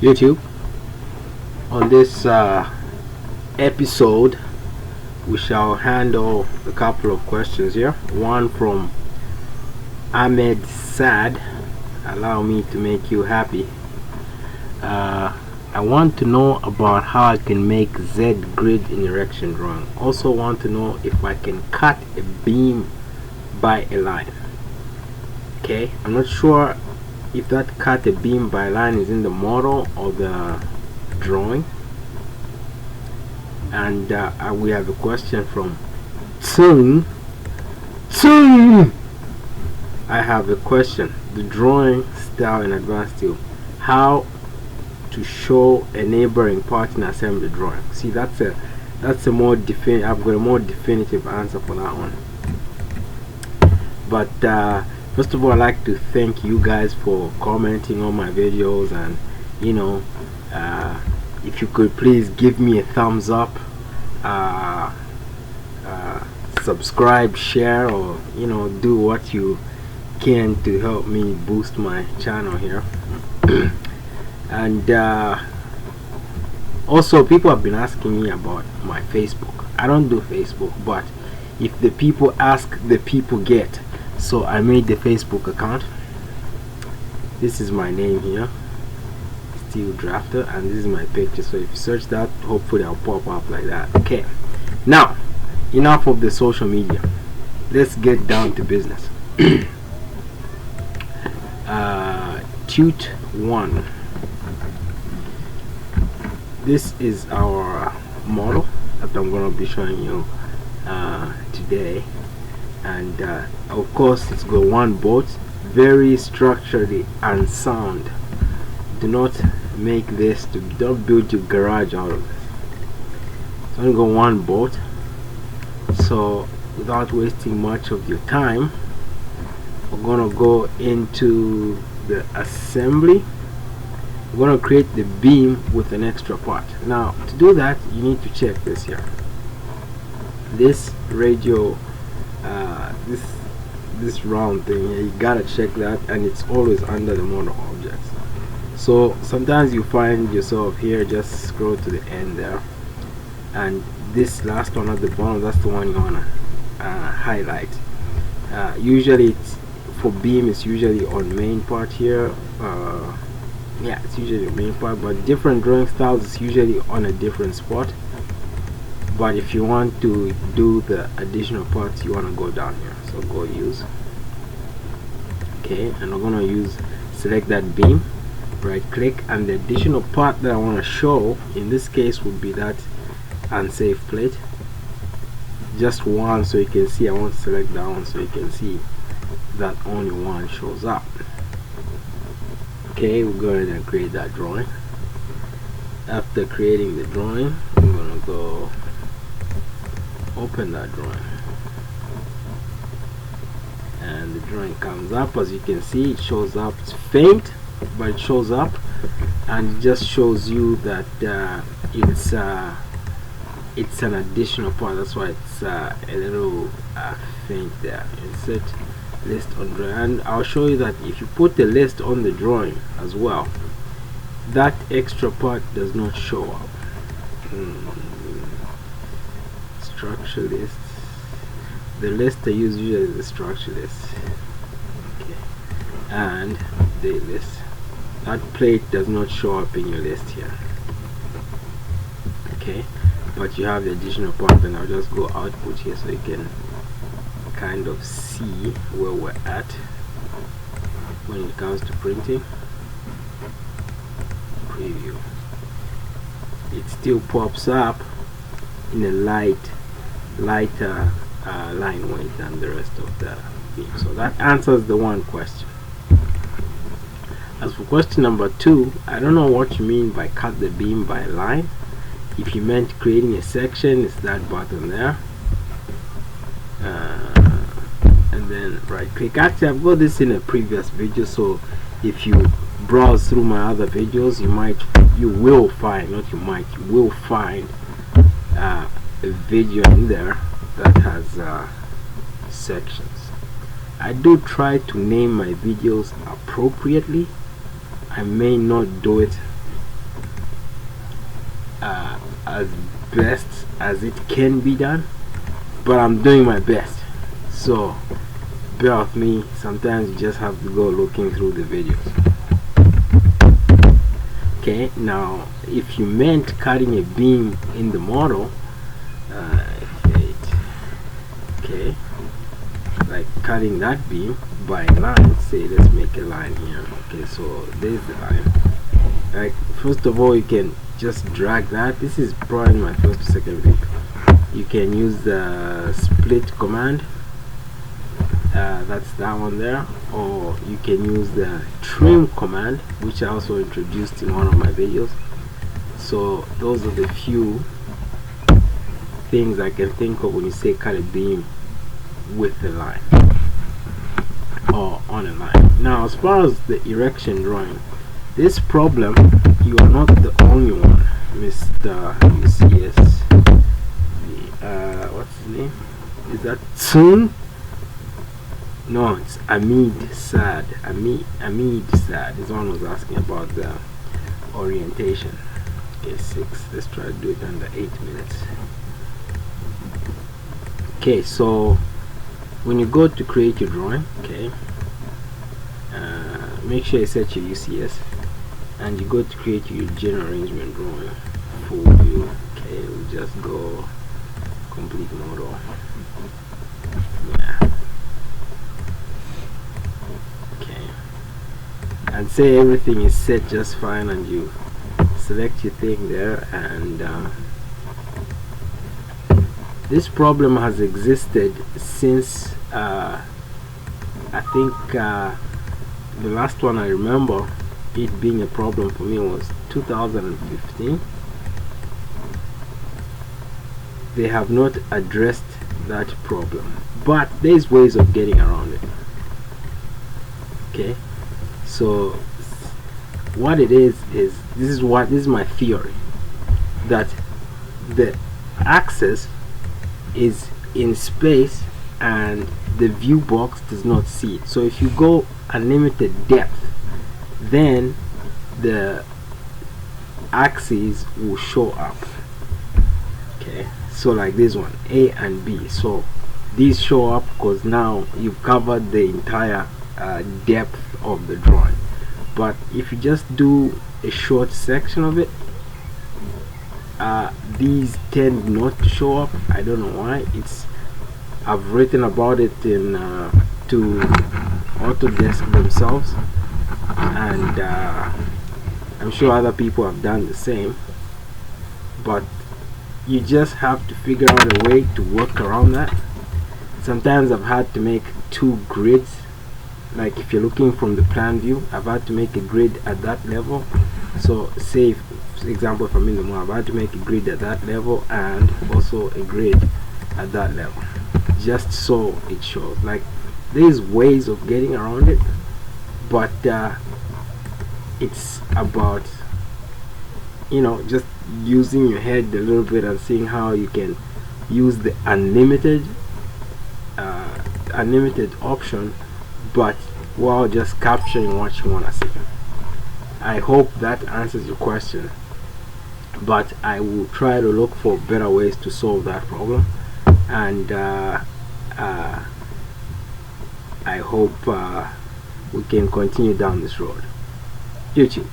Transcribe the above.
YouTube. On this episode, we shall handle a couple of questions here. One from Ahmed Sad. Allow me to make you happy. I want to know about how I can make Z grid in erection drawing. Also want to know if I can cut a beam by a line. Okay, I'm not sure if that cut a beam by line is in the model or the drawing. And we have a question from Tsung. I have a question. The drawing style in advanced steel. How to show a neighboring part in assembly drawing. See, that's a more definitive. I've got a more definitive answer for that one. But first of all, I'd like to thank you guys for commenting on my videos, and if you could please give me a thumbs up, subscribe, share, or do what you can to help me boost my channel here. And also, people have been asking me about my Facebook. I don't do Facebook, but if the people ask, the people get. So I made the Facebook account. This is my name here, Steel Drafter, and this is my picture. So if you search that, hopefully I'll pop up like that. Okay, now enough of the social media. Let's get down to business. Tute 1. This is our model that I'm going to be showing you today, and of course it's got one bolt, very structurally unsound. Do not make this, don't build your garage out of this. It's only got one bolt. So without wasting much of your time, we're going to go into the assembly. We're going to create the beam with an extra part. Now to do that, you need to check this here. This radio, this round thing here, you gotta check that, and it's always under the model objects. So sometimes you find yourself here, just scroll to the end there, and this last one at the bottom, that's the one you wanna highlight. Usually it's for beam, it's usually on main part here. Yeah, it's usually the main part, but different drawing styles is usually on a different spot. But if you want to do the additional parts, you want to go down here, so go use. Okay, and I'm gonna select that beam, right click, and the additional part that I want to show in this case would be that unsafe plate, just one, so you can see. I want to select that one so you can see that only one shows up. Okay, we'll go ahead and create that drawing. After creating the drawing, I'm gonna go open that drawing, and the drawing comes up. As you can see, it shows up. It's faint, but it shows up, and it just shows you that it's an additional part. That's why it's a little faint there. Insert list on drawing, and I'll show you that if you put the list on the drawing as well, that extra part does not show up. Structure list. The list I use usually is the structure list. Okay, and the list. That plate does not show up in your list here. Okay, but you have the additional part, and I'll just go output here so you can kind of see where we're at when it comes to printing. Preview. It still pops up in a lighter line weight than the rest of the beam. So that answers the one question. As for question number 2, I don't know what you mean by cut the beam by line. If you meant creating a section, it's that button there, and then right click. Actually, I've got this in a previous video, so if you browse through my other videos, you will find a video in there that has sections. I do try to name my videos appropriately. I may not do it as best as it can be done, but I'm doing my best. So bear with me. Sometimes you just have to go looking through the videos. Okay, now if you meant cutting a beam in the model, okay, like cutting that beam by a line, say let's make a line here. Okay, so there's the line. Like, first of all, you can just drag that. This is probably my first or second video. You can use the split command, that's that one there, or you can use the trim command, which I also introduced in one of my videos. So those are the few things I can think of when you say cut a beam with a line or on a line. Now, as far as the erection drawing, this problem, you are not the only one, Mr. UCS. What's his name? Is that Soon? No, it's Amid Sad. Amid Sad. This one was asking about the orientation. Okay, 6. Let's try to do it under 8 minutes. Okay, so when you go to create your drawing, okay, make sure you set your UCS, and you go to create your general arrangement drawing, full view. Okay, we'll just go complete model. Yeah. Okay, and say everything is set just fine, and you select your thing there, and this problem has existed since I think the last one I remember it being a problem for me was 2015. They have not addressed that problem, but there's ways of getting around it. Okay, so what it is this is my theory, that the axis is in space and the view box does not see it. So if you go unlimited depth, then the axes will show up. Okay, so like this one, A and B, so these show up because now you've covered the entire depth of the drawing. But if you just do a short section of it, these tend not to show up. I don't know why. I've written about it in to Autodesk themselves, and I'm sure other people have done the same, but you just have to figure out a way to work around that. Sometimes I've had to make 2 grids. Like if you're looking from the plan view, I've had to make a grid at that level. So say, for example, if I'm in the model, I've had to make a grid at that level and also a grid at that level, just so it shows. Like, there's ways of getting around it, but it's about, you know, just using your head a little bit and seeing how you can use the unlimited option, but while just capturing what you want to see. I hope that answers your question, but I will try to look for better ways to solve that problem, and I hope we can continue down this road. YouTube.